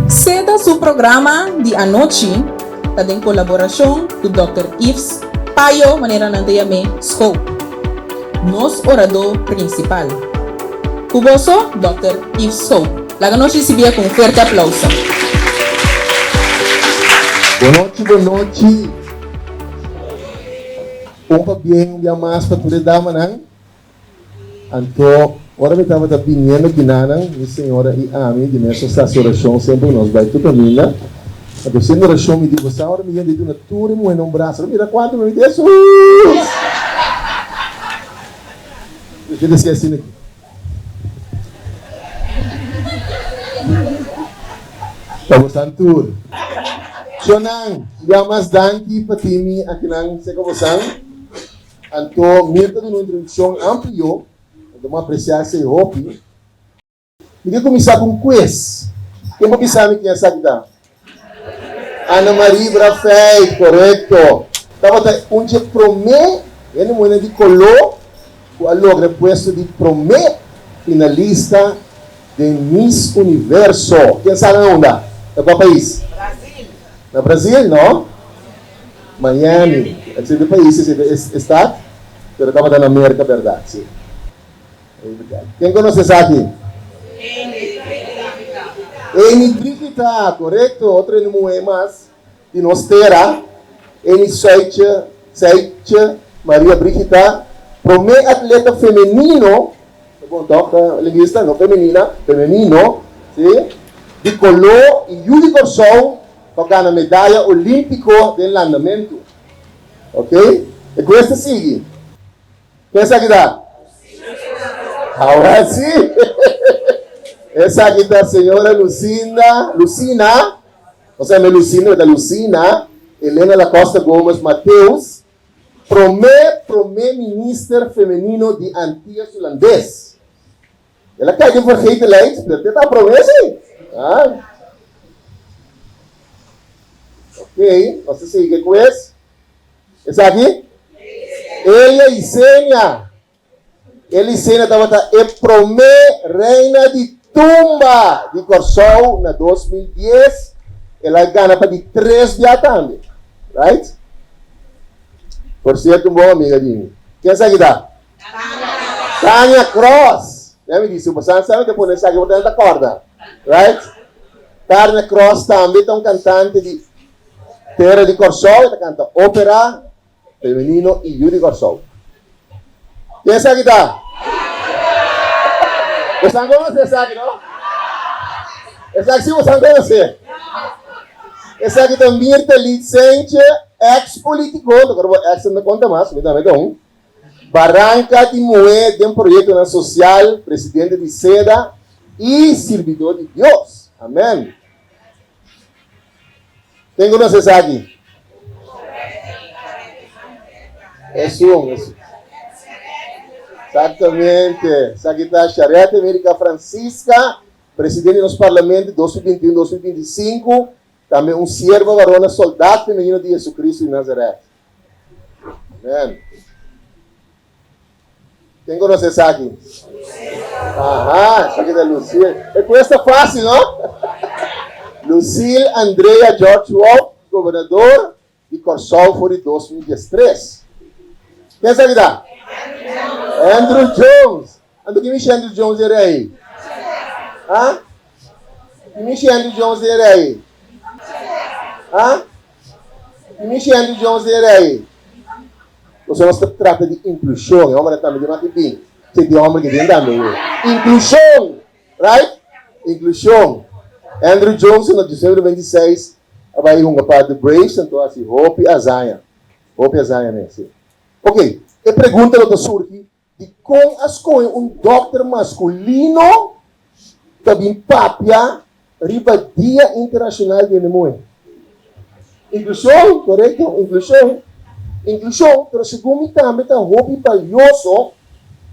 Seda su programa de anoche, está em colaboração do Dr. Yves Payo, maneira não te ame, Scope, nos orador principal. Cuboso, Dr. Yves Scope. La noche se via com um forte aplauso. Boa noite. Bem, dia mais para toda dama, não? Então, agora eu estava vindo aqui, minha senhora e a mim, de nessa oração, sempre nós vai tudo caminhar. Então, sendo oração, me digo, essa hora me digo, na tua mulher não braço, mira quanto me diz, eu quero esquecer aqui. Tá gostando tudo? Sonang, dia mais danke para time aqui na Secovosan. Então, mesmo de uma introdução ampla, vamos apreciar esse hobby. E vou começar com um quiz. Quem vai saber quem é essa aqui? Ana Maria Brafei, correto. Estava onde promete, ele não é de color, o logra puesto de promete finalista de Miss Universo. Quem sabe onde? É qual país? Brasil. No Brasil, não? Miami. Esse é o país, esse estado, mas estava na América, verdade, sim. Quem conhece essa aqui? Enibricita, correto? Outro nome é mais. De nós terá. Enisoitia, Maria Brigita. Promete atleta feminino. Bom, toca linguista, não feminina. Feminino. Sim? De color e de corção. Toca na medalha olímpico de andamento. Ok? E com esta sigue. Quem é essa aqui dá? Agora sim. Essa aqui da senhora Lucina, você é Lucina, Helena da Costa Gomes Mateus, Minister feminino de Antillas Holandês. Ela quer que vergeten lijst, dat is een promessa. Ok, você sigue com esse? Essa aqui? Elisênia estava reina de tumba de Corsol na 2010. Ela ganha para de 3 dias também. Right? Por certo, boa amiga de mim. Quem sabe dá? Tânia Cross. Já me disse, você sabe que por essa aqui você não acorda. Right? Tânia Cross também é um cantante de terra de Corsol. Ela canta ópera feminino e de Corsol. Quem sabe dá? Você não conhece essa aqui, não? Essa aqui você não conhece. Essa aqui também é licença ex-político. Agora, ex não conta mais, me dá um. Barranca de Moé, de um projeto social, presidente de SEDA e servidor de Deus. Amém. Quem conhece essa aqui? Isso. Exatamente. Essa aqui está a Charete América Francisca, presidente dos parlamentos 2021-2025, também um servo varona, soldado feminino de Jesus Cristo de Nazaré. Amém. Quem conhece essa aqui? Essa aqui é da Lucille. É com essa fácil, não? Lucille Andrea George Wolf, governador de Corsol, foi de 2013. Quem é essa aqui dá? Andrew Jones. Ando que me chama Andrew Jones era aí? Hã? Que me chama Andrew Jones era aí? Hã? Que me chama Andrew Jones era aí? Você não se trata de inclusão. É homem também de marketing. Você tem homem que tem também. Inclusão. Right? Inclusão. Andrew Jones, no dezembro 26, vai um parte do Braves, então assim, Hope Azaya. Hope Azaya, né? Ok. E pergunta do surge de como as coisas doctor masculino também papia riba Dia Internacional de Mulher. Inclusão, correto? Inclusão, mas segundo também está hobby valioso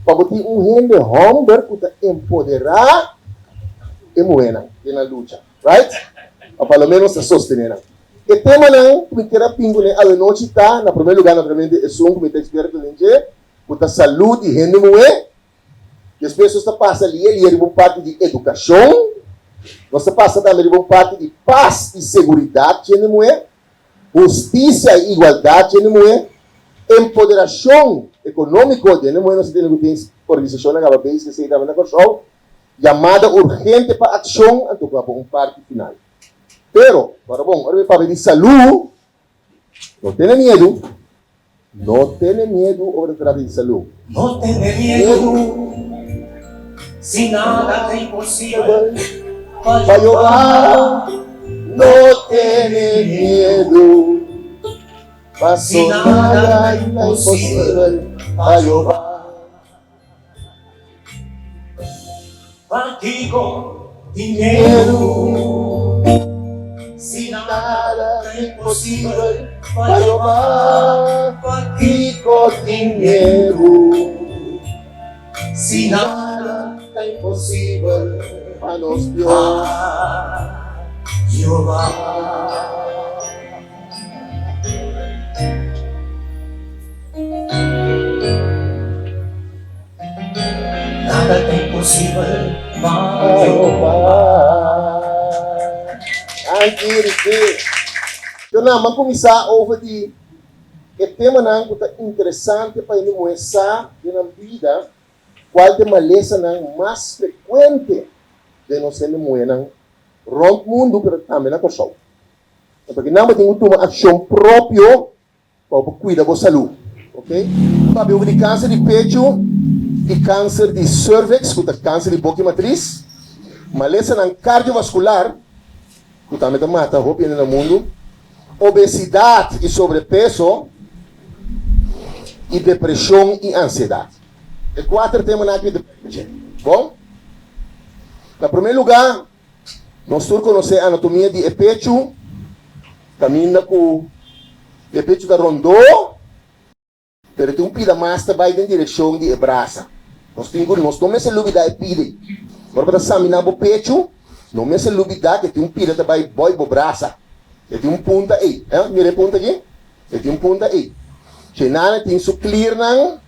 para ter gente homem que empoderar a mulher na luta, right? Ou pelo menos se sostener. E tema não, porque era pingo né, a noite está, na primeiro lugar, naturalmente, é um comitê experto de gente, para saúde e gente mulher. E as pessoas passam ali, ele é uma parte de educação, Nós passa também de uma parte de paz e segurança, justiça e igualdade, empoderação econômica, nós temos organização na país que se chama na Corsol, chamada urgente para ação, então para uma parte final. Pero, para bom, agora para de saúde, não tenha medo. Não tenha medo sobre tratar de saúde. No tenga miedo, si nada te imposible, Para Jeová, não tenha medo. Passou nada impossível para Jeová. contigo dinheiro, si nada Nada é impossível para Jeová. Contigo dinheiro. si nada Nada é impossível para nós, Deus. Jehová. Nada é impossível para Jehová. Então, vamos começar a ouvir o tema interessante para nos mostrar na vida qual é a maleza mais frequente de nós sermos no o mundo, mas também na pessoa. Porque nós temos uma ação própria para cuidar da saúde. Ok? Para o câncer de peito, de câncer de cervix, câncer de boca e matriz, maleza cardiovascular, que também mata roupa no mundo, obesidade e sobrepeso, e depressão e ansiedade. É 4 temas aqui de bom? Em primeiro lugar, nós temos que conhecer a anatomia de peito, caminha com o peito da rondô, pero tem pida mais vai em direção de braça. Nós tomamos essa lubida e pide. Agora para examinar o peito, não me essa lubida que tem pida vai boi bo braça. E tem punta aí, mire punta aqui. E tem punta aí. Se nada tem su clear não,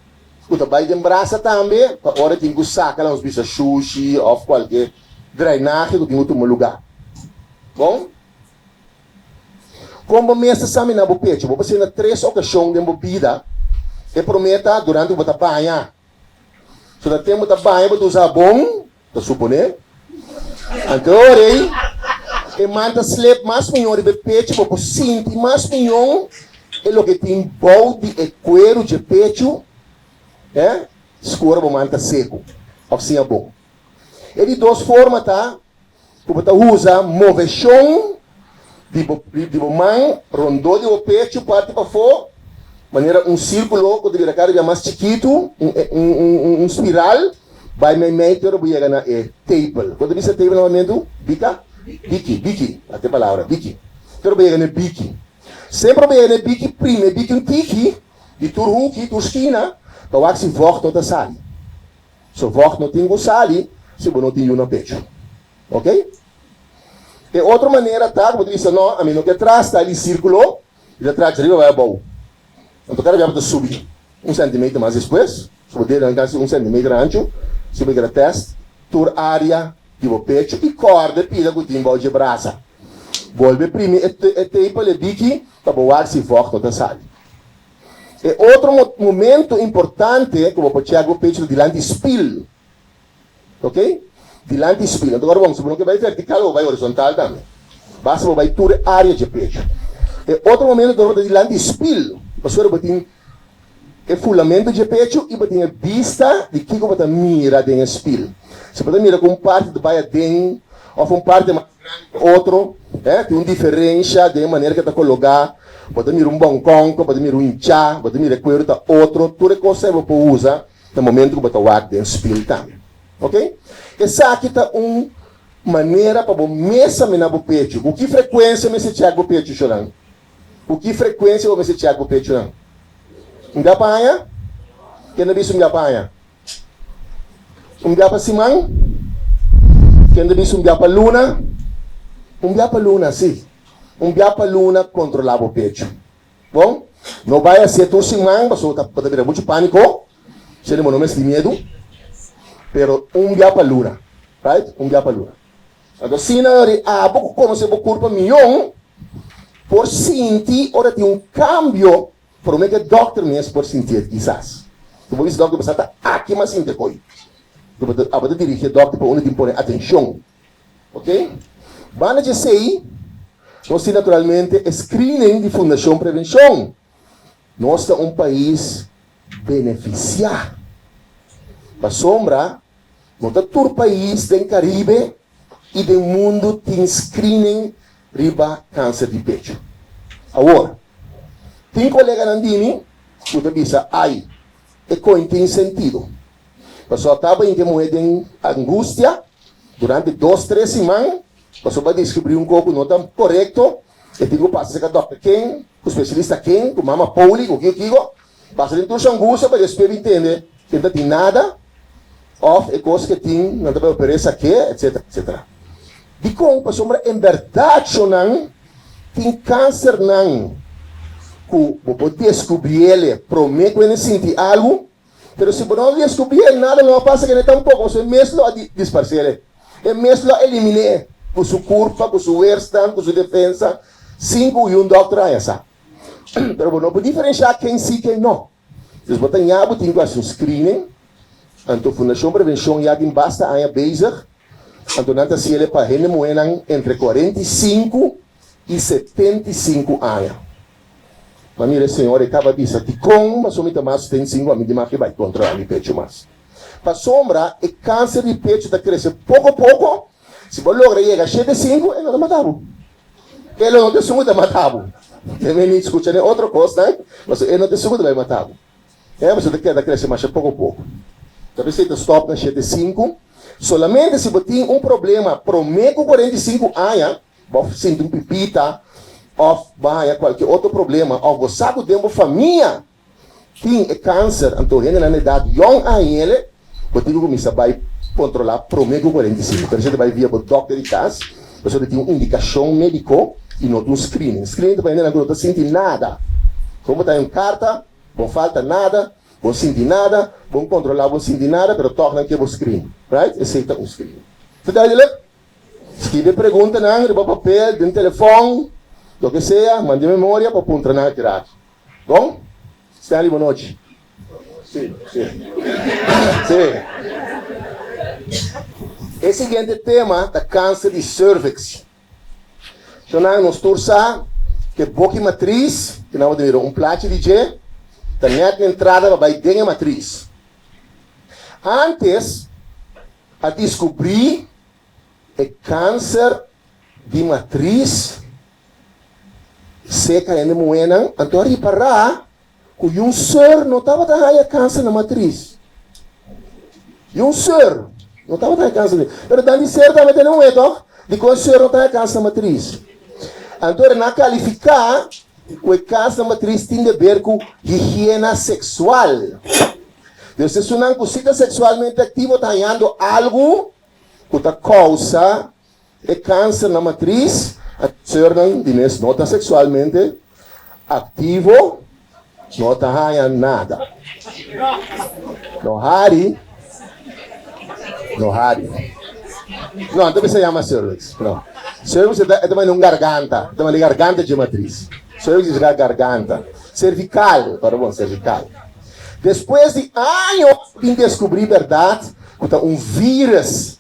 escuta vai de braça também, para hora tem que sacar os bichos sushi ou qualquer drenagem que tem outro lugar. Bom? Como me examinar o peito, vou fazer 3 ocasiões de bebida. E prometa durante o banho. Se o tempo da banho, você usa bom, tá supondo? Agora, e manda sleep mais melhor de peito, porque sente mais melhor é o que tem balde e cuero de peito, escuro para manta seco, assim é bom. E de 2 formas, tá? Você usa moveção de mão, rondou de peito, parte para fora, maneira círculo que deveria ficar mais chiquito, espiral, vai me meter o buia na table. Quando diz table novamente, bique, até palavra, bique. Quero buia na bique. Sempre buia na bique, primeiro bique um tiki, de turhuki, turskina, para o se vocht não sali. Se vocht não tem sali, se não tem na pecho. Ok? E outra maneira, tá? Como diz, não, a mim não quer trás, tá ali círculo, e atrás de riba vai a bom. Então, cara, vai subir 1 centímetro mais depois, se poder arrancar 1 centímetro ancho, se você quer teste, tour área de pecho e corda pila com o timbre de braça. Volve primeiro e tempo de bique para boar se forte da sala. E outro momento importante é que você pode chegar o pecho diante do espelho. Ok? Diante do espelho. Então, agora vamos, se você vai vertical ou vai horizontal também. Basta vai tour área de pecho. E outro momento é que diante do espelho. Você tem o fulamento de peito e tem a vista de que você mira dentro do espelho. Se você mira com parte do baia dentro, ou com parte mais grande outro, tem uma diferença de maneira que está colocado. Você mira um bom conco, você mira um inchá, você mira coelho da outro, tudo é coisa que você usa no momento que você vai dentro do espelho também. Ok? Essa aqui está uma maneira para você examinar o peito. Com que frequência você chega o peito chorando? O que frequência você chega o peito não? Ngapanha? Quem não disse ngapanha? Ngapa simang? Quem não disse ngapa luna? Ngapa luna, sim. Ngapa luna controlava o peito. Bom? Não vai a ser tu simang, mas pode haver muito pânico. Se ele não me medo. Pero ngapa luna. Right? Ngapa luna. Então, se não há pouco como se o corpo milhão, por sentir, ora tem um cambio, por que o doctor mesmo por sentir, quizás. Tu vou dizer, doctor, você está aqui, mas sinta coi. Tu vou dirigir o doctor para onde tem que pôr atenção. Ok? Vamos dizer, nós temos naturalmente screening de Fundação Prevenção. Nós estamos um país beneficiado. Para sombra, nós estamos todo país do Caribe e do mundo tem screening riba câncer de pecho. Agora, tem colega Nandini que te diz, ai, é coisa tem sentido. Passou estava em que morrer de angústia durante 2-3 semanas, passou para descobrir um pouco não tão correto, e tem que passar com o doctor quem, com o especialista quem, com a mama Pauli, com o que passa dentro de angústia para depois entender que não tem nada, ou é coisa que tem, não tem oferecer aqui, etc, etc. De como, passou, em verdade, não tem câncer, não, que vou descobrir ele, prometo que ele sentir algo, mas se não descobrir nada, não passa que ele está um pouco, você mesmo a disparar, é mesmo a eliminar, com sua curva, com sua verstand, com sua defesa, 5 e 1 doctor a essa. Mas não pode diferenciar quem sim e quem não. Se você tem algo, tem que fazer um screening, então a Fundação Prevenção já tem basta a base, então não se ele para gente moenan entre 45 e 75 anos. Mas mire, senhor, acaba de dizer que com, mas somente mais tem 5 anos de mais que vai controlar o pecho mais. Para sombra, o câncer de pecho está crescendo pouco a pouco. Se você logra chegar a 75, ele não está matado. Ele não tem segundo matado. Também nem escuta nem outra coisa, né? Mas ele não tem segundo vai matado. Você tem que crescer mais pouco a pouco. Então, você está stop na 75. Solamente se você tem um problema, prometo 45 anos, você sente um pipita, ou vai qualquer outro problema, ou você sabe que uma família tem câncer, então ele na idade young a ele, você tem que começar a controlar prometo 45. Por exemplo, vai via o doctor de casa, você tem uma indicação médica e não um screening. Screening para ele não está sentindo nada. Como está em carta, não falta nada, não sente nada, não controlar, não sente nada, mas torna que é o screening. Right? Aceita um screening. Você está aí, escreve pergunta, não, riba papel, de telefone, do que seja, mande memória para apontar na tiragem. Bom? Stanley, boa noite. Sim, sim. Sim. O seguinte tema da câncer de cervix. Então, nós torçamos que boca matriz, que nós vamos um plato de G, também a entrada vai dentro da matriz. Antes, a descobrir o câncer de matriz, seca ainda moena, então a reparar que um ser não estava tendo câncer na matriz. E um ser não estava tendo câncer. Mas dando ser também tem um erro de que o ser não está câncer na matriz. Então, na qualificar, o câncer na matriz tem a ver com higiene sexual. Então, se você não é sexualmente ativo, está ganhando algo que causa o câncer na matriz, a ser não está sexualmente ativo, não está ganhando nada. Não hari. Não, também se chama cervix. Não. Cervix é também uma garganta. Também é garganta de matriz. Cervix é garganta. Cervical, para bom, cervical. Depois de anos de descobrir a verdade, um vírus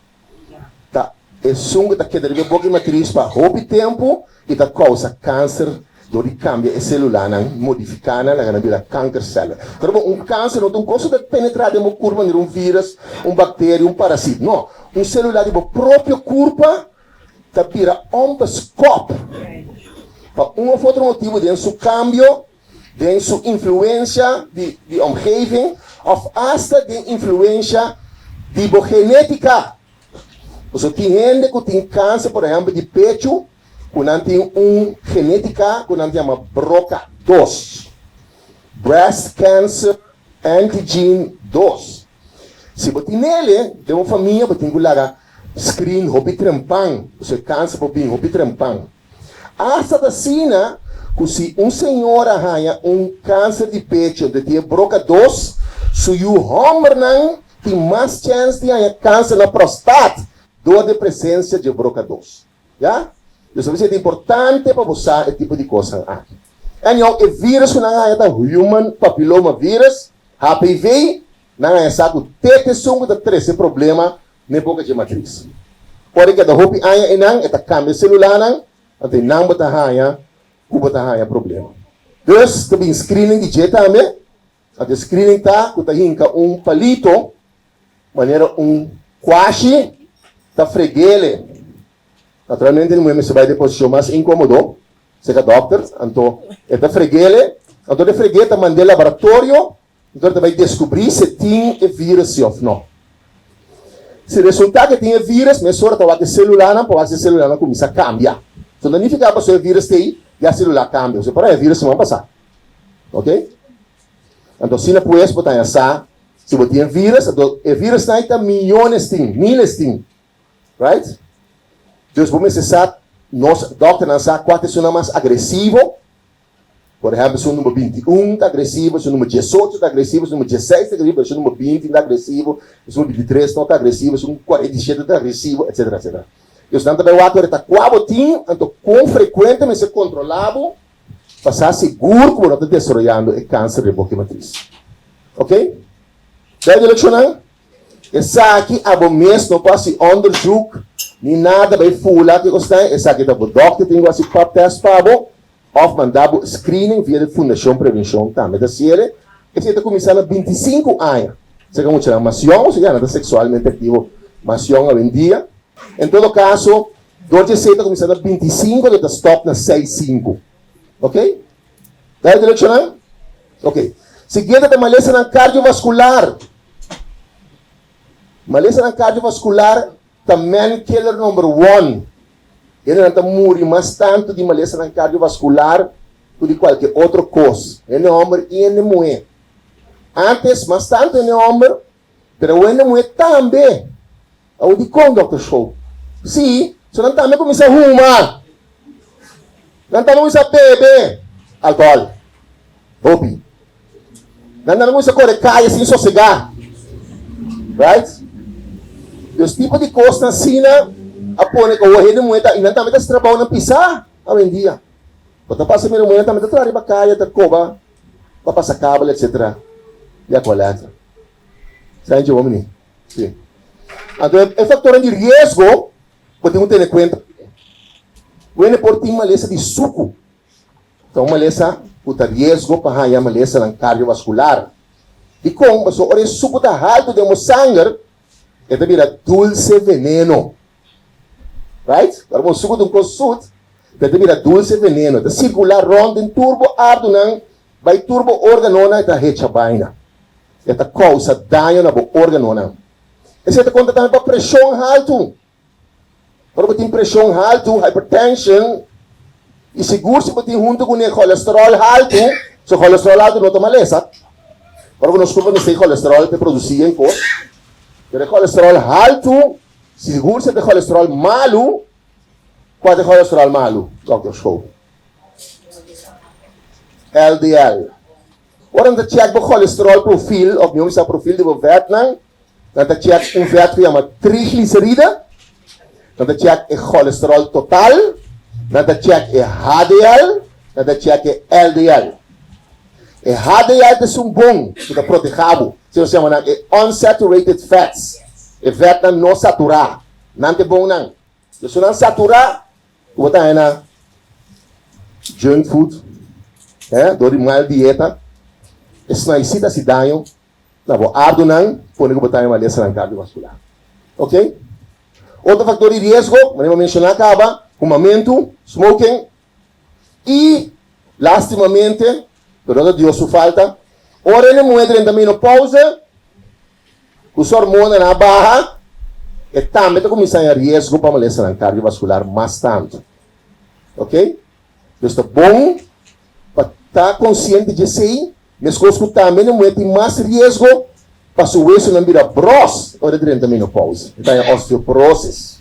é som que está quedando de boca de matriz para roubar tempo e causa câncer. Dori cambia a célula, modificando a câncer célula. Então, câncer não é uma coisa de penetrar em uma curva de um vírus, bactéria, parasita. Não. Célula de própria curva está vira scope. Para ou outro motivo, de seu cambio, de sua influência de omgeving, ou hasta de influência de genética. Você tem gente que tem câncer, por exemplo, de pecho, quando tem genética, quando tem uma BRCA2. Breast Cancer Antigen 2. Se você tem ele, de uma família, você tem que lá screen, hobby trampang, você câncer, hobby trampang. Hasta da Sina, que se senhor arranha câncer de pecho, de tem BRCA2, se o homem tem mais chance de ganhar câncer na próstata dor de presença de broca 2. Já? Então, isso é importante para você esse tipo de coisa aqui. Então, o vírus que não é human papilloma virus, HPV, não é saco tete sungo da 13 problema nem boca de matriz. Pode que da hopi aya inang eta câmbio celular nang ante não bota haya, o bota haya problema. Dus, também screening de jeito também. A screening tá, que tá hinca palito, maneira quashi, tá freguele. Naturalmente, não é se vai depois mais incômodo. Seja doctor, então, tá freguele, então de freguele tá mandei laboratório, então vai descobrir se tem vírus ou não. Se resultar que tem vírus, mas só tá o celular, não pode ser celular não começa a cambiar. Então, não significa que o vírus tem e a celular cambia. Se para o vírus não vai passar. Ok? Então, se não pode botar essa, se você tem vírus, então, o vírus não tem milhões de miles de, right? Então, vamos necessitar, nós, doctor, não sabe qual é o mais agressivo. Por exemplo, se o número 21 está agressivo, se o número 18 está agressivo, se o número 16 está agressivo, se o número 20 está agressivo, se o número 23 não está agressivo, se o número 47 está agressivo, etc, etc. E os também o ator está quabotinho, então com frequentemente se controlado, para estar seguro que não está destruindo o câncer de boca matriz. Ok? Daí de lecionar? Essa aqui, a bom mês, não pode se underzoek, nem nada, vai fular que gostar. Essa aqui, o doctor tem que pop test para of mandado screening via a Fundação Prevenção também da série. E você está começando a 25 anos. Você está começando a macião, você já está sexualmente ativo, macião a dia. Em todo caso, você está começando a 25, você está stop na 6,5. Ok? Daí direcionando? Ok. Seguinte, a maleza na cardiovascular. Maleza na cardiovascular, também killer number 1. Ele não está morrendo mais tanto de maleza na cardiovascular do que qualquer outra coisa. Ele é homem e ele é mulher. Antes, mais tanto ele é homem, mas ele é mulher também. Eu digo, Dr. Show. Sim, você não também começa a fumar. Não também começa a beber álcool. Opi. Não também começa a correr caia sem sossegar. Right? Os tipos de coisas assim, apone que o rei de moeda, e não também está trabalhando na pisar, hoje em dia. Quando passa a minha moeda, também está trabalhando caia, está cova, para passar cabo, etc. E a coleta. Sabe de homem? Sim. Então, é fator de risco, podemos ter em conta. O N por tem maleza de suco. Então, maleza, puta risco para a maleza na cardiovascular. E como, se o suco está alto de sangue, é vira dulce veneno. Right? Para o suco de consult, é vira dulce veneno. É circular rondo em turbo ardunan, vai turbo organona e recha baina. É causa dano na organona. E você conta também para pressão alta. Para você ter pressão alta, hypertension, e seguro se você tem junto com o colesterol alto, se o colesterol alto não toma maleza. Para que nós não sei colesterol que produzia em corpo. O colesterol alto, seguro se tem colesterol malo, qual é o colesterol malo, Dr. Show? LDL. Ora, nós check o colesterol profil, ou não é o profil do Vietnam, nós check vet que chama triglicerida, nós check o colesterol total, nós check o HDL, nós check o LDL. O HDL é bom, que é protegido. Se chama unsaturated fats. O fat não saturado. Não é bom não. Se não saturar, você está na junk food, dori mal dieta. Isso não excita se dano. Não vou ardo não, pode que botar uma lesão cardiovascular. Ok? Outro fator de risco, vamos mencionar acaba, fumamento, smoking e, lastimamente, pero Deus o falta. Ora ele muere na menopausa, os hormônios na barra, e também começa a risco para uma lesão cardiovascular mais tanto. Ok? Então, é bom para estar consciente de si, mas que também não tem mais risco para o osso não virar bros ora durante a menopausa. Então, é osteoporose.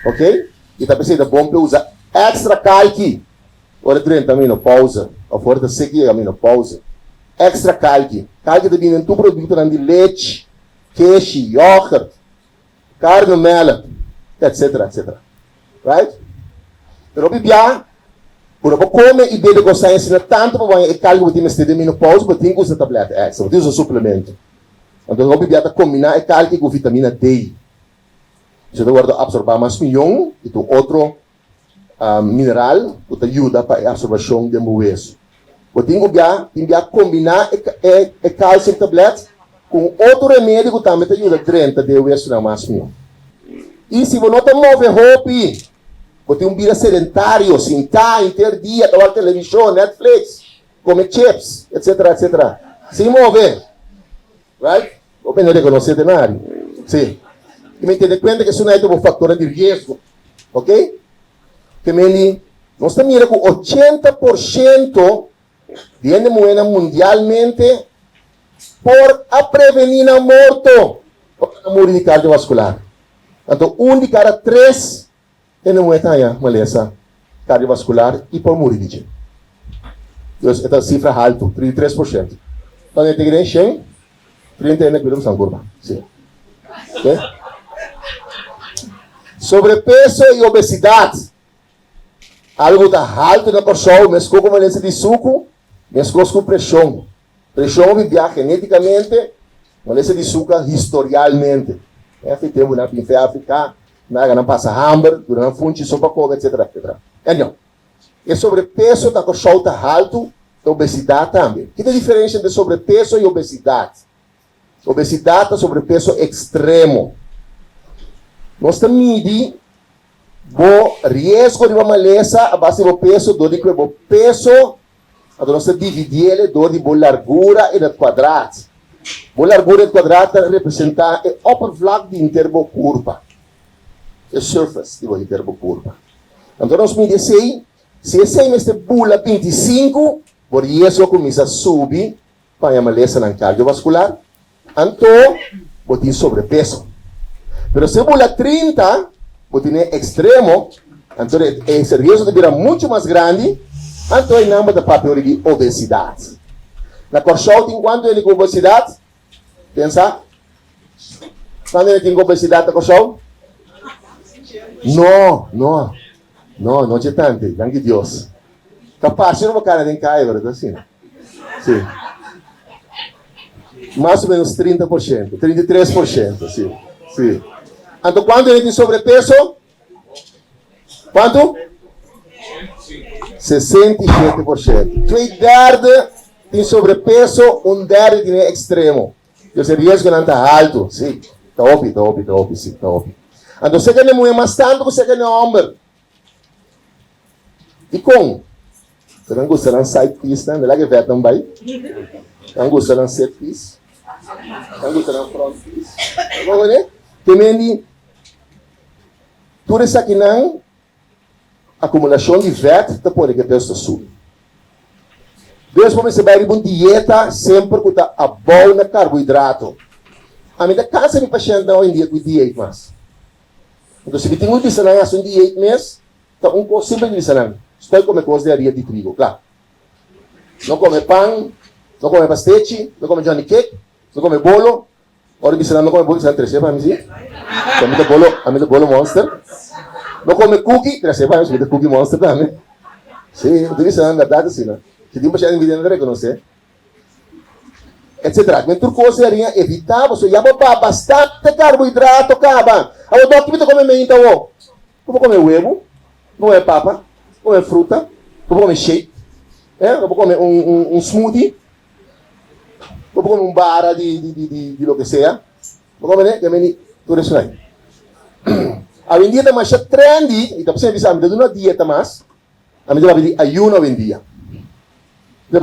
Ok? E também é bom para usar extra calque ora durante a menopausa, ou fora da seguir a menopausa. Extra calque. Calque de vir em tu produto de leite, queijo, iogurte, carne mela. etc, etc. Right? Pero bibia, quando você come e bebe com ciência tanto para você calcular que você tem menopausa, você tem que usar tableta X, você usa suplemento. Então você bibia combinar e calcular com vitamina D. Você vai absorver mais milhão e tu outro mineral que te ajuda para a absorção de hueso. Você tem que combinar e cálcio tableta com outro remédio que também te ajuda a drenar de hueso na mais milhão. E se você não te move roupa, você tem vida sedentário, sentar, interdia, tomar televisão, Netflix, comer chips, etc, etc. Se move. Right? Você não reconhece nada. Sim. E me entende conta que isso não é um fator de risco. Ok? Que me nós estamos mirando com 80% de gente morrendo mundialmente por a prevenir a morte por a morte cardiovascular. Então, de cada 3 tem uma doença cardiovascular e por morrer de gente. Então, essa cifra é alta, 33%. Então, tem que ter 30 anos de curva. Sim. Okay? Sobrepeso e obesidade. Algo que está alto na pessoa, mescou com valência de suco, mescou com pressão. Pressão vivia geneticamente, valência de suco historialmente. Tempo na África, não passa hamburger, durante funte, sopa coca, etc, etc. Então, e sobrepeso da pessoa está alto, e obesidade também. Que é a diferença entre sobrepeso e obesidade? Obesidade é sobrepeso extremo. Nós medimos o risco de uma maleza a base do peso, do o peso, nós dividimos do largura e do quadrado. A largura e quadrado representa o uppervlak de interbo curva. O surface de interbo curva. Então nós medimos se esse mês de bula 25, o risco começa a subir para a maleza na cardiovascular, então você tem sobrepeso. Pero se bula 30, você tem extremo, então esse risco de virar muito mais grande, então é nome da papel de obesidade. Na corção tem quanto ele com obesidade? Pensa? Quando ele tem obesidade na corção? Não é tanto, danke Deus. Capaz, se não cara nem cai, verdade assim? Sim. Mais ou menos 30%, 33%, sim. Sim. Então, quando ele tem sobrepeso? Quanto? 67%. 3/3 tem sobrepeso, 1/3 tem extremo. Esse risco não está alto, sim. Está óbvio, sim, está óbvio. Então, você quer mulher mais tanto que você quer homem. E como? Você não gosta de side piece, não? Não é que vai também? Não gosta de set piece? Não gosta de front piece? Vamos ver? Também, tudo isso aqui não, acumulação de VAT, tá pode que a pessoa subir. Deus você vai ir uma dieta sempre que está a bom na carboidrato. A minha casa de paciente hoje em dia com dieta mas. Então se tem muito disso não dieta mês, tá coisa simples disso não. Estou comendo coisa de areia de trigo, claro. Não come pão, não come pastete, não come johnny cake, não come bolo. Ora disso não come bolo, você não trece para mim sim. A mim bolo monster. Não come cookie, trece para mim, cookie monster também. Sim, eu disse não dá assim, não. Se tem paciente que não reconhece, etc. Mas tudo coisa seria evitar, você já vai bastante carboidrato, acaba. Agora, doutor, que come meio então, como comer huevo, não é papa, não é fruta, vou comer shake, vou comer smoothie, vou comer barra de lo que seja, vou comer, tudo isso aí. A dieta mais trendy, então você avisa, me dá uma dieta mais, a minha vai ayuno hoje em dia.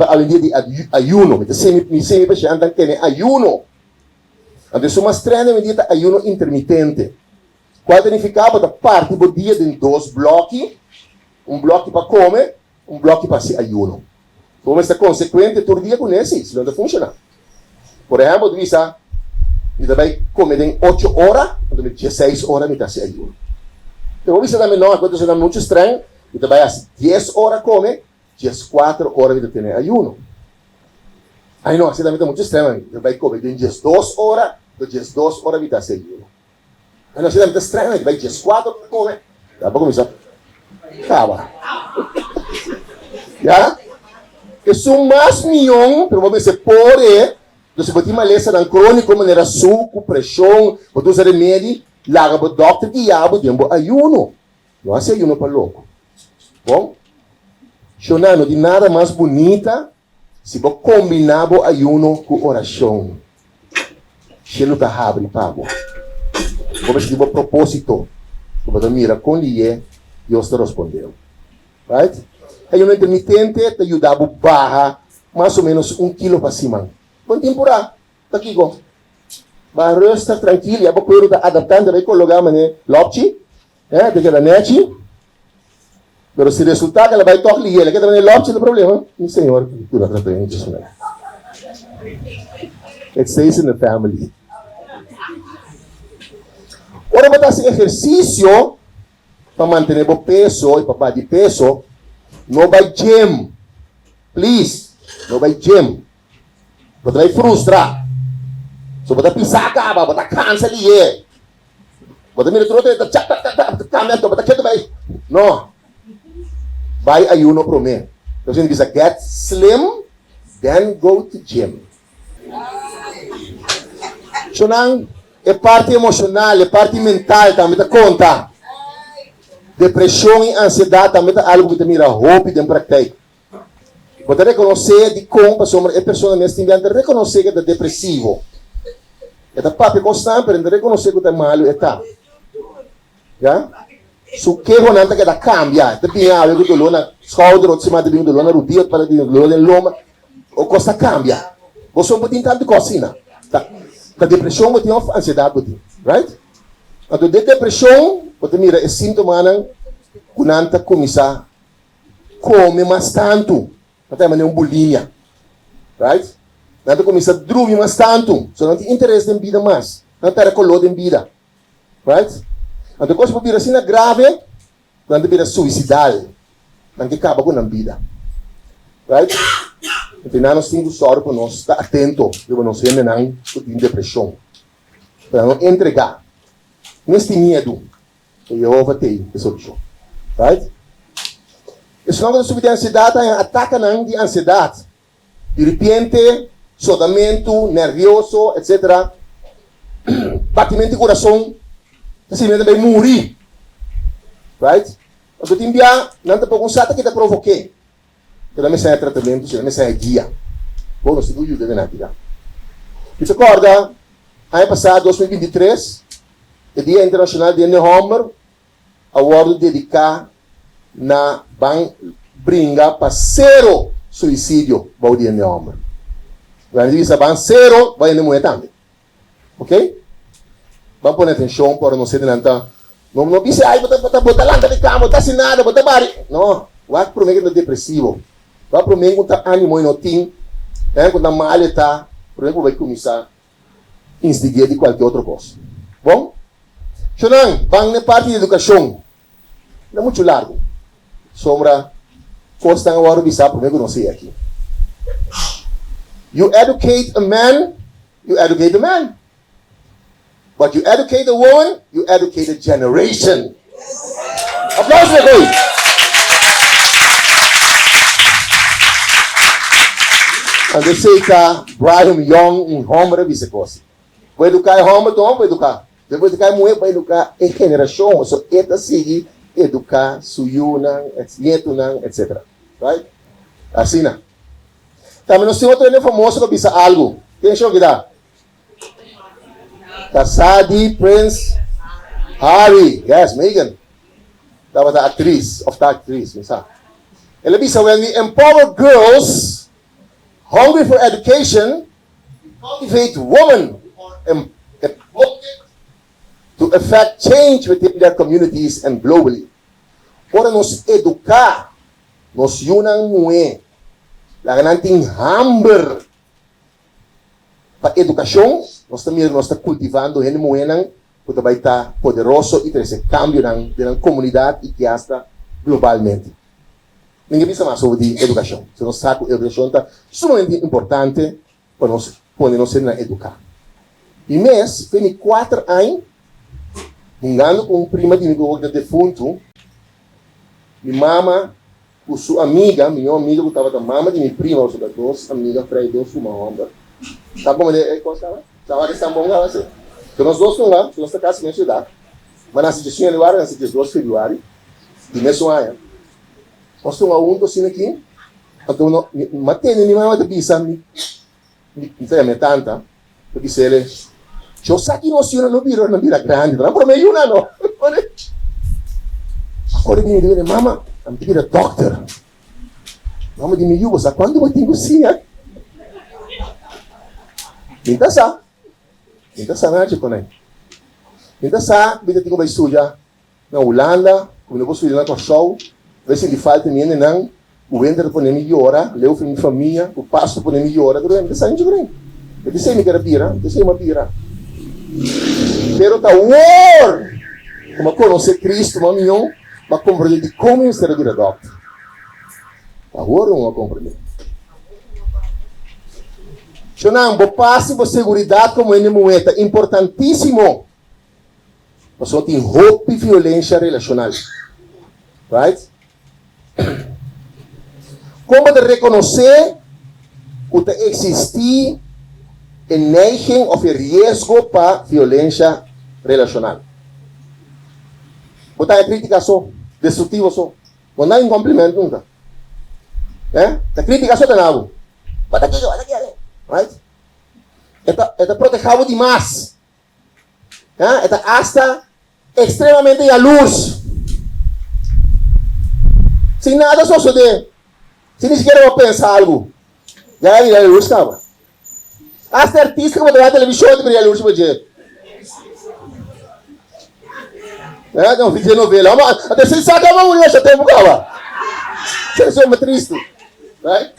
Além de ayuno, me paciente tem ayuno. Então, se mais treino, me diz ayuno intermitente. Qual significava da parte do dia em 2 blocos, bloco para comer, bloco para se ayuno. Como está consequente todo dia com esse, se não funciona. Por exemplo, tu diz, você vai comer em 8 horas, então 16 horas me dá se ayuno. Então, você também não, quando você está muito estranho, você vai às 10 horas comer, 4 horas de ter ayuno. Aí não, assim também está muito extremo. Você vai comer em 12 horas, 12 horas de ter ayuno. Ano sila estranho, vai dia 4 para comer. Dapat começar. Acaba. Ya? Que são mais milhão, provavelmente se pode, você pode malesa ng crônico, maneira suco, pressão, pode usar remédio, laga para o doctor e yabo tempo ayuno. Não é ayuno para louco. Bom? Shonano, de nada mais bonita se você combinar o ayuno com oração. Chelo da abre pago. Como se tiver propósito, você mira com ele, Deus te respondeu. Right? Ayuno intermitente te ajudava a barra mais ou menos 1 quilo para cima. Bom temporada. Tá aqui, go. Vai resta tranquilo, ya pode estar adaptando, vai colocar mané lopchi, de que da neti. Mas se resultar que ela vai tocar ali, ela quer também lopchi, não tem problema. Não, senhor, tu não trata bem disso, né? It stays in the family. Ora, para fazer exercício, para manter o peso e para bater peso, não vai gym. Please, não vai gym. Você vai frustrar. So, você pisar acaba, você cansa ali. Você mira tudo, você caminha, você quer vai. Não. Vai ayuno para mim. Então, você diz, get slim, then go to gym. So, é parte emocional, é parte mental, também te conta. Depressão e ansiedade também é algo que te mira roupa e prática. Você reconhecer de como a pessoa mesmo tem que reconhecer que é depressivo. É papo constante, mas reconhecer que é malo e tá. Já? So que ronanta que da cambia, te pinha algo que dolor na shoulder, ou cima de dolor na rodilha, para de dolor na loma, o costa cambia. Você não tem tanto cocina. A depressão você tem ansiedade, right? Então, de depressão, você mira, é sintoma que você começa a comer mais tanto. Até maneira bulimia, right? Você começa a dormir mais tanto. Você não tem interesse em vida mais. Não tem recolhido em vida, right? Então, quando você vira assim grave, você vira suicidal. Você acaba com a vida, right? Então, nós temos que para nós estar atento, para não ser nenhum em depressão, para não entregar. Neste medo, que Jeová tem a solução, right? Isso não é subir de ansiedade, ataca de ansiedade. De repente, sodamento, nervioso, etc. Batimento de coração, simplesmente vai morrer. Right? Então, tem dia, não te pode que te provoque. Que também sai tratamento, que também sai guia. Bom, nós temos ajuda de nada. E se acorda, ano passado, 2023, o Dia Internacional de Homer, award dedicado na bringa para zero suicídio para o Dia de Homer. Quando diz que zero, vai morrer também. Ok? Vamos pôr atenção para não ser nada. Não diz, ai, bota lá de cama, bota sem nada, bota bari. Não, vai para o meio depressivo. Vai para o meio com ânimo e não tem. Quando a malha está, por exemplo, vai começar a instigar de qualquer outra coisa. Bom? Xonang, vamos na parte de educação. Não é muito largo. Sombra, costa ng waro bisa, por exemplo, não sei aqui. You educate a man, you educate a man. But you educate a woman, you educate a generation. Aplausos, Legoy! Ang desita, Brian Young, em Homer, bisa ko. Vai educar Homer, então vai educar. Depois educar mulher, vai educar a geração. So, esta sigue educar suyunan, nietunan, etc. Right? Assim na. Também nós temos outro famoso que bisa algo. Quem show que dá? Kasadi Prince Harry. Yes, Megan. That was the actress of the actress. Ela bisa, when we empower girls hungry for education, we cultivate women to effect change within their communities and globally. Para nos educar, nos yunang muwe, laga nating hamber para edukasyon, nós estamos cultivando hen muwe nang para vai estar poderoso e ter esse cambio ng comunidade e que hasta globalmente. Ninguém pensa mais sobre educação. Se nós sabemos que a educação é sumamente importante para nós poder nos educar. E mês, tem 4 anos, Mungando com prima de amigo de defunto, minha mama, com sua amiga, minha amiga que estava da mama de minha prima, ou seja, duas amigas, três, duas, uma onda. Sabe como é que estava? Estava que estão bom lá, assim. Então nós dois estamos lá, nós estamos casa minha cidade. Mas nasce de janeiro, nasce de 2 de fevereiro, e nesse ano. Nós estamos a assim aqui, então, matei minha mama de bisa, me tanta, porque se ele, eu sei que nós não vira grande, não por meio não. Agora me diz, mama, I'm to be a doctor. Mama diz, eu você quando eu tenho sim, Minta sa na tipo né. Minta sa, bita tingo ba estudar na Holanda, como não vou estudar na show, ver se lhe falta minha não, o vender por nem hora, leu para minha família, o pasto por nem hora, durante essa gente grande. Eu disse me quero bira, disse uma bira. Pero tá war, como conhecer Cristo, maminho, mas compreender de como eu será vira doctor. Tá war não compreender. Não, o passe por segurança como ele moeda importantíssimo. Nós só tem roupa e violência relacional, right? Como de reconhecer o que existir em neiging ou risco para violência relacional? Botar a crítica só, destrutivo só, não dá um cumprimento nunca. A crítica só tem algo. Bota aqui. Right? Está protegido demais. Está hasta extremamente a luz. Sem nada só suceder. Se nem sequer vou pensar algo. Já é a luz, cara. Hasta artista que vai ter televisão de brilhar a luz para dizer. Não, vídeo novela. Até sem sacar uma mulher já tem um cara. Isso é uma triste. Right?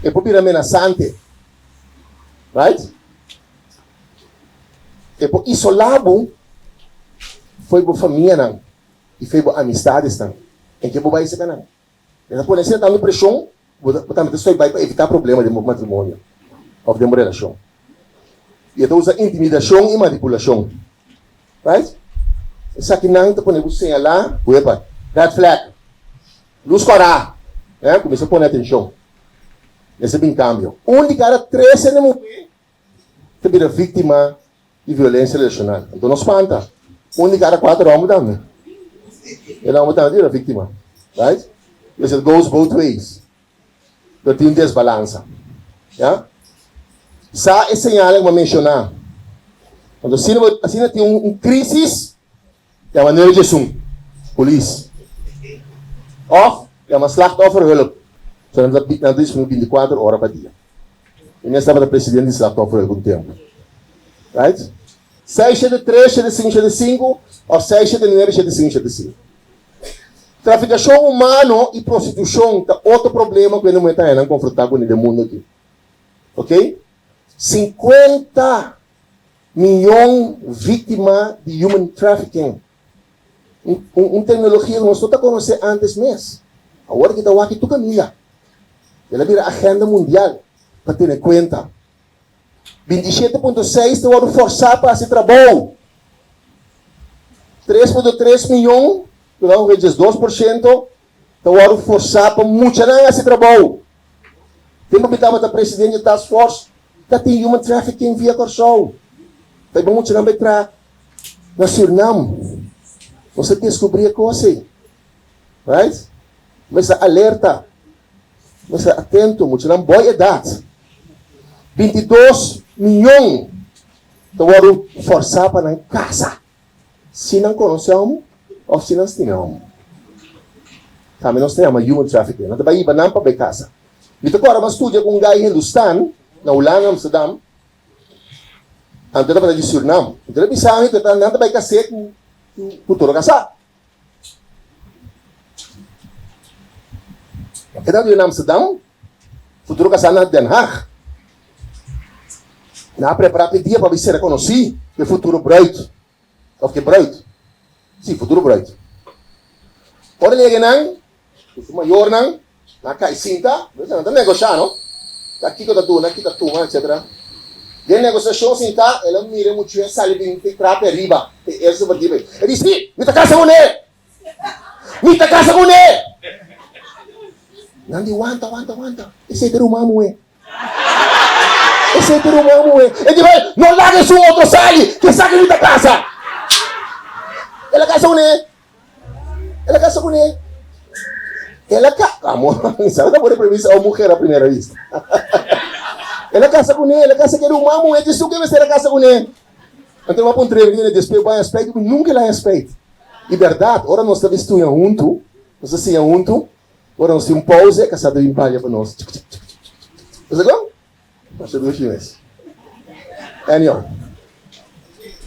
É por vir amenazante, right? É por isolado, foi por família não, e foi por amizades não. Em que vai ser não? Essa polícia está me pressão, portanto isso vai para evitar problema de matrimônio, ou de relação. E então usa intimidação e manipulação, right? Essa aqui não está pondo você lá, uepa, red flag, luz corá, começa a pôr atenção. Esse é bem cambio. De cada 13 na mulher que vira vítima de violência relacional. Então não espanta. De cada 4 homens também. Ele homem também vira vítima. Right? Because it goes both ways. Então tem desbalança. Yeah? Sa é sinal que eu vou mencionar. Quando assim tem crise, é uma emergência. Polícia. Of, é uma slachtoffer hulp. So, nandito is 24 horas pa dia. E nessa estava o presidente de Slachtoffer por algum tempo. Right? 6 de 3, 6 de 5, 6 de 5, ou 6 de 9, 6 de 5, 6 de 5. Traficação humana e prostituição é outro problema que não está confrontado com o mundo aqui. Ok? 50 milhões vítimas de human trafficking. Tecnologia que nós não conhecemos antes mesmo. Agora que está aqui, tu caminha. Ela vira a agenda mundial para ter em conta. 27,6 estão forçar para esse trabalho. 3,3 milhões, não, 2%, estão forçar para muito esse trabalho. Tempo que estava o presidente da Task Force, que tem human trafficking via Corsol. Tem muito não entrar na Suriname. Você descobrir a coisa. Right? Mas alerta. Mas atento, muito não boa idade. 22 milhões estão forçar para na casa. Se não conhecemos, ou se não temos. Também nós temos human trafficking. Não vai ir para para casa. Dito agora, mas estudia com um gai Hindustan, na Holanda, Amsterdam, antes da de Suriname. Então, ele sabe que não vai casar com o futuro casar. Então, em Amsterdam, futuro casar na Den Haag. Na preparar para dia para ser reconhecido que futuro bruid. Of que bruid. Sim, futuro bruid. Pode ler não, o maior não, na caicinta, não está negociando. Aqui que está tudo, aqui está tudo, etc. De negociação sim tá, ela mira muito e sai de trap arriba. Esse vai dizer, ele disse, me tá casa com ele. Me tá casa com ele. Nandi wanta. Esse é o mamu é. Esse é o mamu é. Ele diz, não largue seu outro sai, que sai de minha casa. Ela casa com ele. Ela casa com ele. Ela casa, amor, sabe da boa premissa a mulher à primeira vista. Ela casa com ele, ela casa com o mamu, ele disse o que vai ser a casa com ele. Então eu vou para ele despeito, vai a respeito, nunca lá a respeito. E verdade, ora nós estamos estudando junto, nós estamos junto, ora nós temos pause, a casada em palha para nós. Você gostou? Nós temos chineses. Anyway.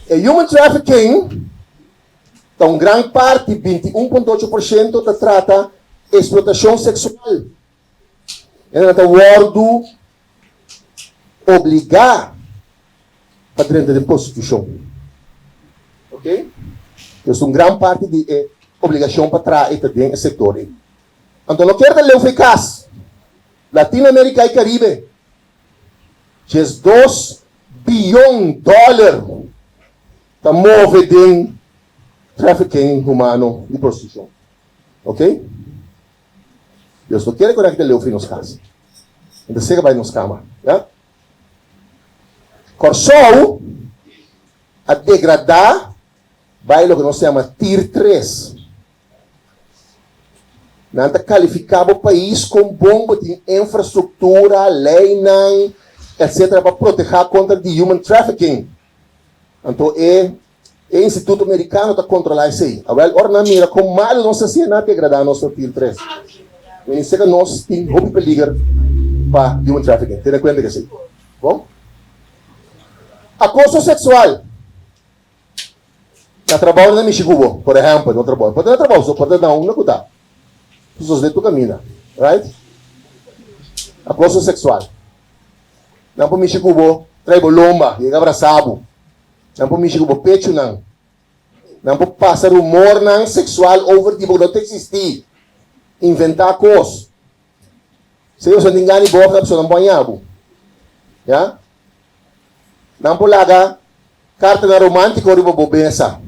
E human trafficking, então grande parte, 21,8% da trata explotação sexual. Ela está wordo obrigar para dentro de prostituição. Ok? Então, grande parte de obrigação para trazer também esse setor. Então, não quero ler eficaz. Latinoamérica e Caribe. Já 2 bilhões de dólares para mover de trafficking humano e prostituição. Ok? Deus não quer que a ler nos casos. Então, você vai nos camas. Yeah? Corsou a degradar vai o que nós chamamos Tier 3. Não qualificava o país com bomba de infraestrutura, lei, etc. para proteger contra o human trafficking. Então, o Instituto Americano está controlando isso aí. Agora, na mira, com mal não se assim, não degradar nosso Tier 3. E isso é que nós temos hobby peligro para human trafficking. Tenha conta que é assim. Bom? Acoso sexual. Na trabalho na Michigubo, por exemplo, no trabalho. Pode trabalho, só pode dar uma cuta. Pessoas de tu caminha, right? Acoso sexual. Não para Michigubo, trai lomba, e abraçado. Não para Michigubo, pecho não. Não para passar humor não sexual over tipo não tem existir. Inventar coisas. Se você não engane boa, a pessoa não banhava. Já? Não por lá, carta na romântica ou riba bobesa.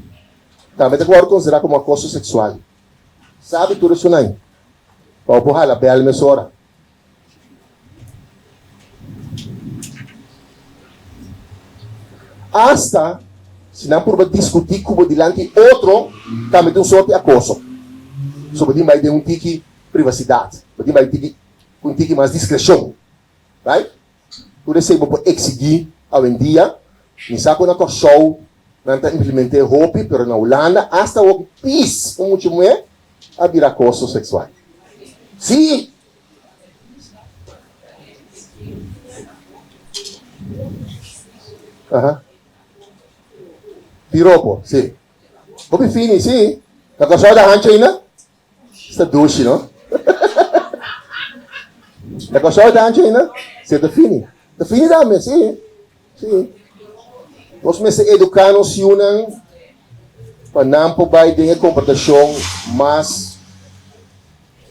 Também tem que considerar como acoso sexual. Sabe tudo isso não? Para o porra, a pele mesora. Hasta, se não por discutir como dilante outro, também tem um sorte de acoso. Sobre vai ter um tique privacidade. Vai ter um tique mais discreção. Right? Tudo isso é para exigir hoje em dia, em saco na show, não está implementando roupa, mas na Holanda, hasta o PIS, um último é, a virar acoso sexual. Sim. Piropo, sim. Como fini, sim. Na casal da Hanchina, está doce, não? Na casal da Hanchina, você está fini. Está fini também, sim. Sim. Nós me educamos se unam para não poder ter comportação mais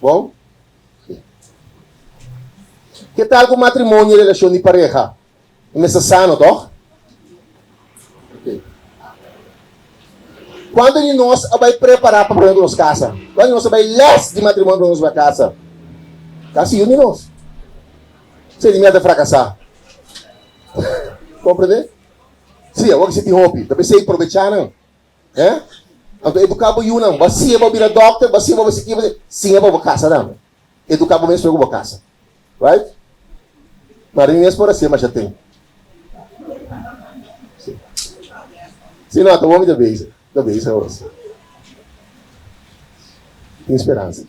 bom. Que tal com matrimônio e relação de pareja? Não é sano, toch? Okay. Quando nós vai preparar para a nossa casa? Quando nós vai less de matrimônio para a nossa casa? Kasi yun nós. Você limita a fracassar. Compreende? Sim, agora você tem hobby. Tapi você aproveitar, não? É? Então, educar o não. Você vai virar doctor, você vai ser aqui, sim, vai para casa, não. Educar o mesmo para casa. Right? Mas nem por assim, mas já tem. Sim, não, estou da vez. Da vez, é você. Tem esperança.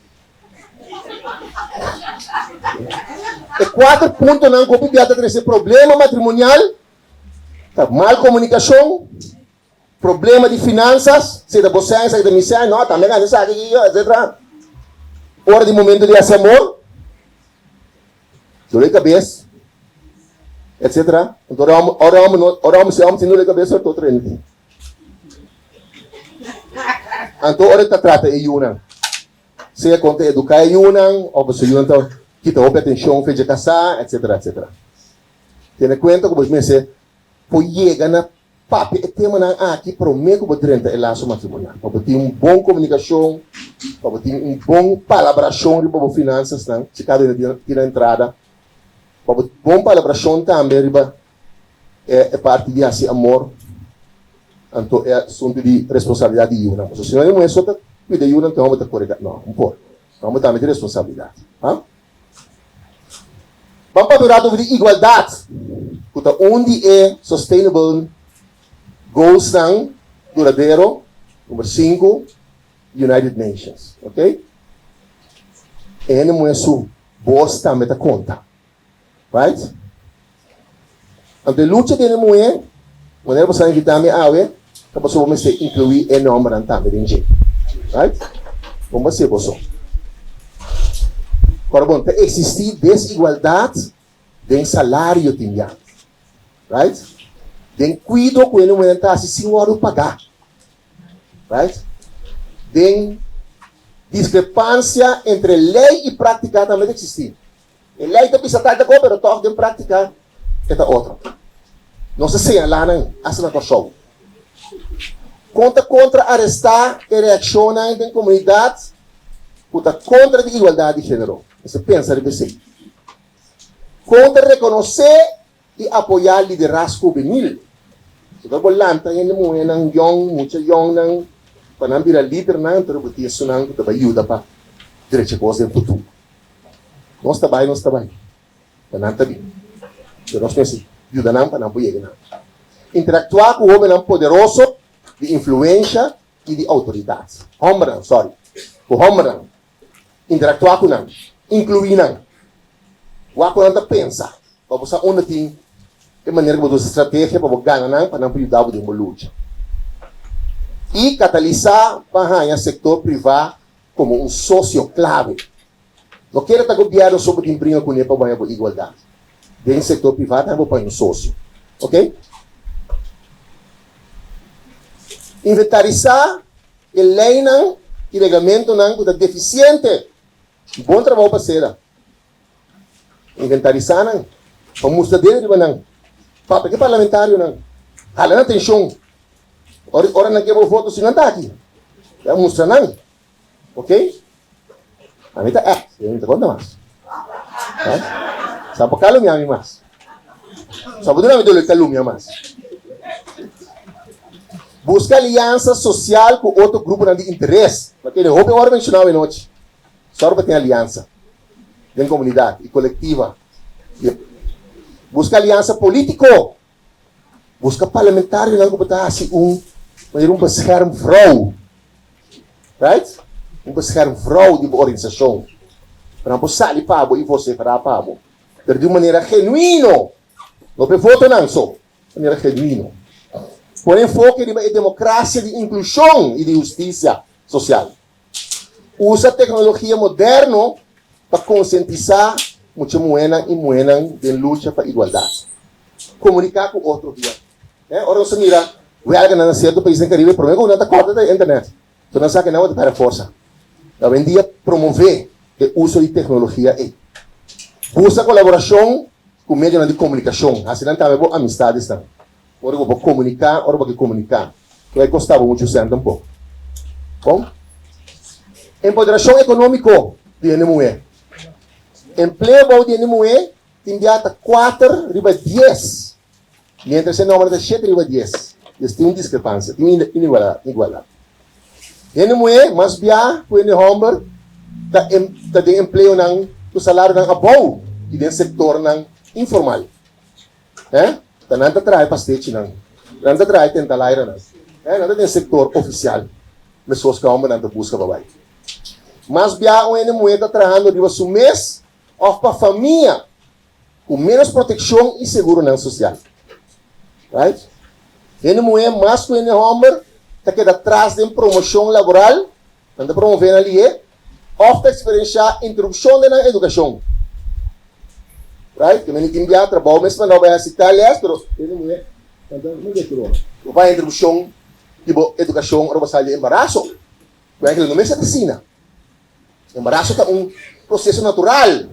E 4 pontos não copiado esse problema matrimonial. Tá, mal comunicação, problema de finanças, se da você, se da missão, não, também é isso aqui, etc. Hora de momento de esse amor, dor de cabeça, etc. Então, oramos, se dor de cabeça, estou treinando. Então, hora que trata de uma, se é conta educar em uma, ou você então kita atenção, fez de casar, etc, etc. Tenha conta como você poi chega na papi e tema na aqui para o meio que durante o laço matrimonial. Para ter uma boa comunicação, para ter uma boa palabração de boas finanças, não? Se cada um tira entrada, para ter boa palabração também, riba é parte de esse amor, então é assunto de responsabilidade de uma. Se não é só cuidar de uma, então vamos ter correto, não, um pouco, vamos também ter responsabilidade, ah? Vamos para o lado de igualdade, onde é sustainable goals são duradouro, número 5, United Nations, ok? E não é só boss também da conta, right? Então, a luta de mulher, maneira você invitar me a ver, que você vai incluir o nome também, right? Vamos ser você. Agora, bom, existir desigualdade de salário também, right? Den cuido com ele não está se senhor pagar, right? Den discrepância entre lei e prática também existe. A lei está pensando da coisa, mas toque de prática é outra. Não se sei lá não, assim não show. Contra arrestar e reaccionar em comunidade, contra a igualdade de gênero. Você pensa de você. Contra reconhecer e apoiar liderazgo juvenil. Se você volanta, yan mo ng young, mucha young ng panambira líder ng trabuti isso ng que ajuda para direito coisa em futuro. Nós trabalhamos, pananta bem. Então nós temos ajuda não para não poder não. Interactuar com o homem poderoso de influência e de autoridade. Homem, o homem interactuar com não, incluir não. O que não pensa, para você onde tem de maneira que você estratégia para ganhar para não ajudar de uma luta. E catalisar para o setor privado como um sócio clave. Não quero estar governo sobre o emprego com ele para ganhar igualdade. Dentro do setor privado, eu vou para um sócio. Ok? Inventarizar a lei não, e regulamento não, que é deficiente. Bom trabalho para ser. Inventarizar não. Para mostrar dele de não. Papa, que parlamentário não? Hala na atenção. Ora não quero voto se não está aqui. É mostrar não. Ok? A mim está não te conta mais. Sabe calumniar me mais. Sabe não me dole calumnia mais. Busca aliança social com outro grupo de interesse. Porque ele rouba agora mencionava em noite. Só para ter aliança. Em comunidade e coletiva. Busca aliança político. Busca parlamentário não para assim um beschermvrouw. Right? Um beschermvrouw de organização. Para não sair para e você para para. Pero de maneira genuína. Não é voto não só. De maneira genuína. Com enfoque de democracia, de inclusão e de justiça social. Usa tecnologia moderna para conscientizar muita moeda e moeda de luta para a igualdade. Comunicar com outro dia. Ora você mira, o algo não nasceu do país do Caribe, problema com nada corta da internet. Então não sabe que não é para força. Hoje em dia promover o uso de tecnologia e usa colaboração com meios de comunicação. Assim não também amizades também. Ora vou comunicar, ora vou comunicar. Vai custar muito certo um pouco. Bom? Empoderação econômica de mulher. Empleo bom de mulher tem até 4,10. Mientras se número de 7,10. Isso tem uma discrepância, tem igualdade. De mulher, mas bia, com o homem, tem emprego ng o salário ng abaw e do setor ng informal. Tananta trai pastete ng. Tananta trai tentalaira ng. Nanta tem setor oficial. Pessoas que homem nanta busca babai. Mas bia o mulher está trabalhando de um mês ou para a família com menos proteção e seguro não social. Right? Ele mulher mais que ele homem está aqui atrás de promoção laboral, está promovendo ali, ou experienciar introdução na educação. Right? Que me envia trabalho, mas não vai aceitar aliás, pero ele mulher não vai introdução tipo educação ou vai de embaraço. Porque ele não me ensina. Embaraço é um processo natural.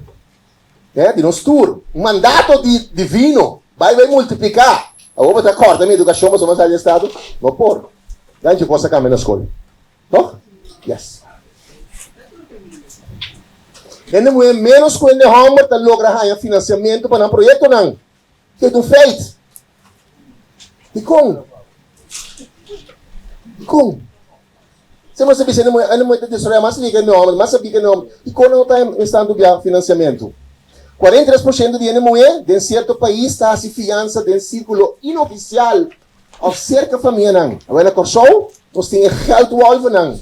De nós tur, um mandato divino, vai multiplicar. Agora está corta a minha educação, mas não Estado, não por. Daí a gente possa caminhar na escola. Não? Yes. Ainda menos quando a Homer está logrando financiamento para um projeto, não. Que é um feito. E como? Como? Se você pensa, não muito destruir, mas sabia que não, mas sabia que não. E como não está estando de financiamento? 43% de mulher de certo país está se fiança de círculo inoficial ou cerca da família não. Agora na Corsol, nós temos geld alvo não.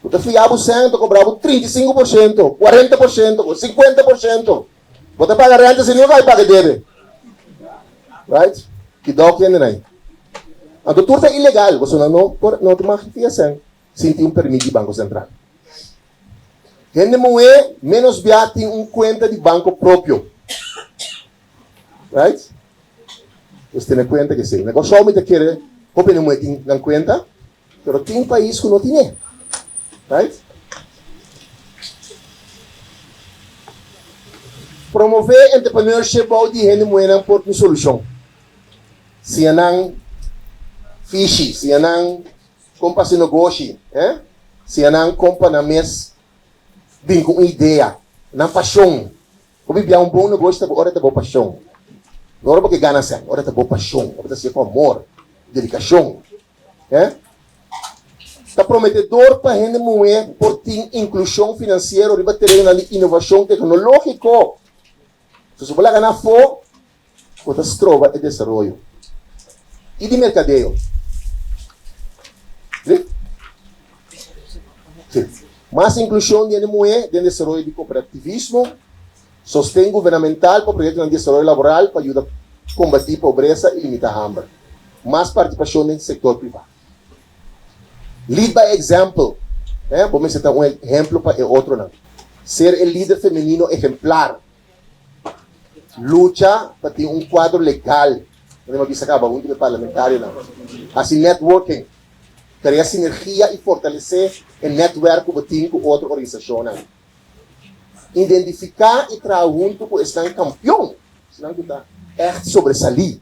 Você fiava 100, você cobrava 35%, 40%, 50%. Você paga renta, se não vai pagar deve. Right? Que dó que ainda não. A doutora é ilegal, você não tem uma fiação sem ter permisso do Banco Central. Gente mulher, menos bem tem conta de banco próprio. Right? Você tem conta que sim. Negócio só me quer, como não tem na conta, mas tem país que não tem. Right? Promover entrepreneurship de gente mulher por uma solução. Se não fishy, se não compra se negócio, se não compra na mesa, vem com ideia, na paixão. Como é um bom negócio, agora é boa paixão. Não é porque ganha certo, agora é boa paixão, agora é com amor, dedicação. Está prometedor para a gente mulher por ter inclusão financeira, riba ter na inovação tecnológica. Se você vai ganhar fogo, você se trova em desenvolvimento. E de mercadeio. Sim? Sim. Mais inclusão de mulher no desenvolvimento de cooperativismo, sostém governamental para projetos de desenvolvimento laboral para ajudar a combater a pobreza e limitar a hambre. Mais participação no setor privado. Lead by example. Vamos citar um exemplo para o outro não. Ser o líder feminino exemplar. Luta para ter um quadro legal. Não é uma acaba, um parlamentário não. Assim, networking. Criar sinergia e fortalecer o network com outra organização. Não. Identificar e trazer junto com esse campeão. Senão que está sobresalir.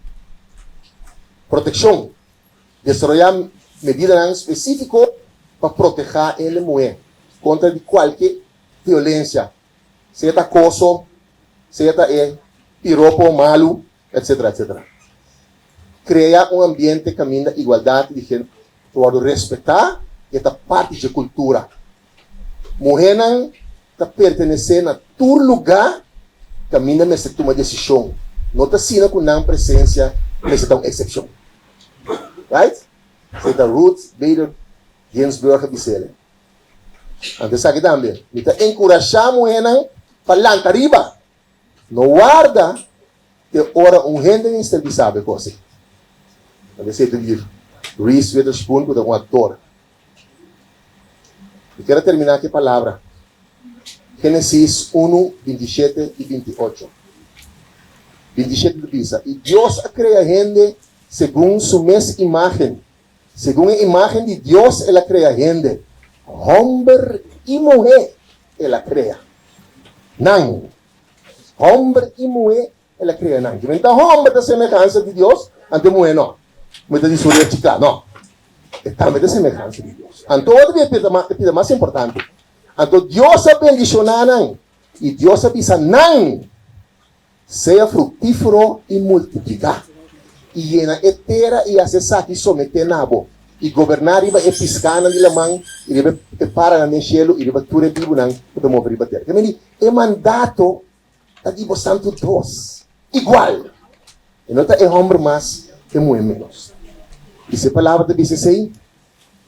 Proteção. Desarrollar medidas específicas para proteger a mulher contra de qualquer violência, seja acoso, seja piropo malo, etc, etc. Criar um ambiente que caminha igualdade de gênero, para respeitar esta parte da cultura. Mulher não está pertencendo a todo lugar, caminha mas se toma decisão. Não está sendo com não presença, mas é uma exceção. Right? Seja Ruth Bader Ginsburg Bissell. Antes aqui também, está encorajar a mulher para lá arriba. Não guarda que ora gente nem sabe coisa. Antes de dizer Reese Witherspoon, que é um ator. Eu quero terminar aqui a palavra. Gênesis 1, 27 e 28. 27 diz: E Deus cria gente segundo sua mesma imagem. Segundo a imagem de Deus, ela cria gente. Homem e mulher, ela cria. Não. Homem e mulher, ela cria. Não. Então, homem é a semelhança de Deus, ante mulher não. Mulher de sua chica, não. É também a semelhança de Deus. Então, outra coisa mais importante. Então, Deus a bendicionar, não. E Deus a pisar, não. Seja frutífero e multiplicar. E llena etera e acessar e someter na boca. E governar riba e piscar na mão e riba e para no cielo e riba ture bibo nang para mover riba terra. Kami é mandato tadi bastante dos. Igual. E não é homem mais é muito menos. E se palavra de diz assim,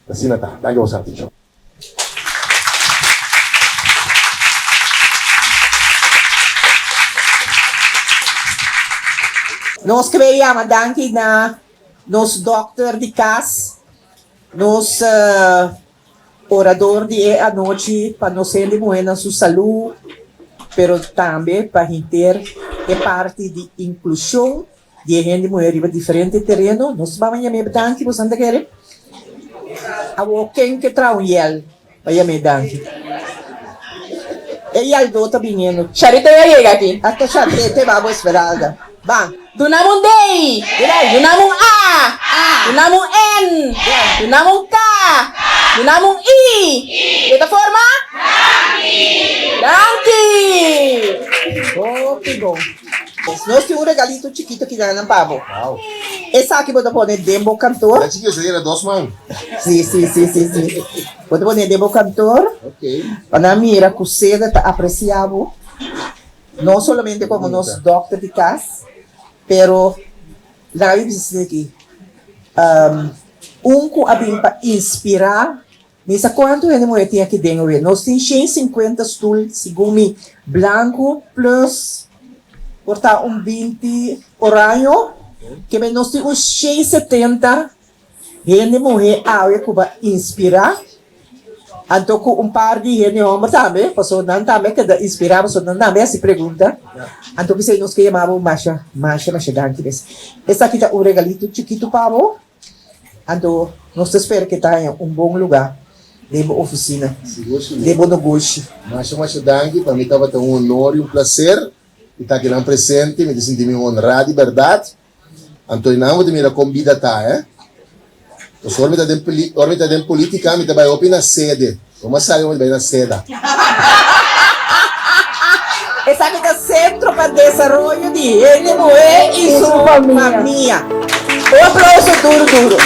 assim não está. Danke você, Tio. Nós criamos danke na nos doctor de casa, nos orador de a noite para nos ele buena sua saúde, pero também para ter parte de inclusão de gente mulher em diferente terreno. Nós vamos chamar danke, você não quer? A quem que trabalha, vai chamar danke. E Aldo está vindo. Charita já chega aqui. Até Charita vamos esperar. Vamos. Dunamong day! Dunamong A! Dunamong N! Dunamong K! Dunamong I! Ito forma? Donkey! Okay, go. Nós temos um regalito chiquito que ganha ng pavo. Wow. Essa aqui pode pôr Dembo Cantor. Dá chiquinho, você era 2 mãos. Sim. Pode pôr Dembo Cantor. Ok. Para mim era cocida, tá apreciável. Não somente como nós doctor de casa, pero lá eu preciso aqui. Que abim para inspirar. Nessa quanto ele morre tinha aqui dentro. Nós temos 150 stools, segundo branco plus portar 20 oranho, que nós temos 170. Ele morre a inspirar. Então, com par de gente, homem também, pessoa não também, que inspirar, pessoa não também se pergunta. Então, que nós que chamamos Masha Danke. Essa aqui é um regalito chiquito para você. Então, nós esperamos que tenha um bom lugar, de boa oficina, de bom negócio. Masha Danke, para mim estava um honor e um prazer estar aqui lá presente, me senti honrado de verdade. Então, não vou te me convidar, tá, Os homens estão em política, me trabalham na sede. Vamos sair onde vai na sede. Essa aqui é o Centro para Desenvolvimento de Mulher e sua família. Um aplauso duro.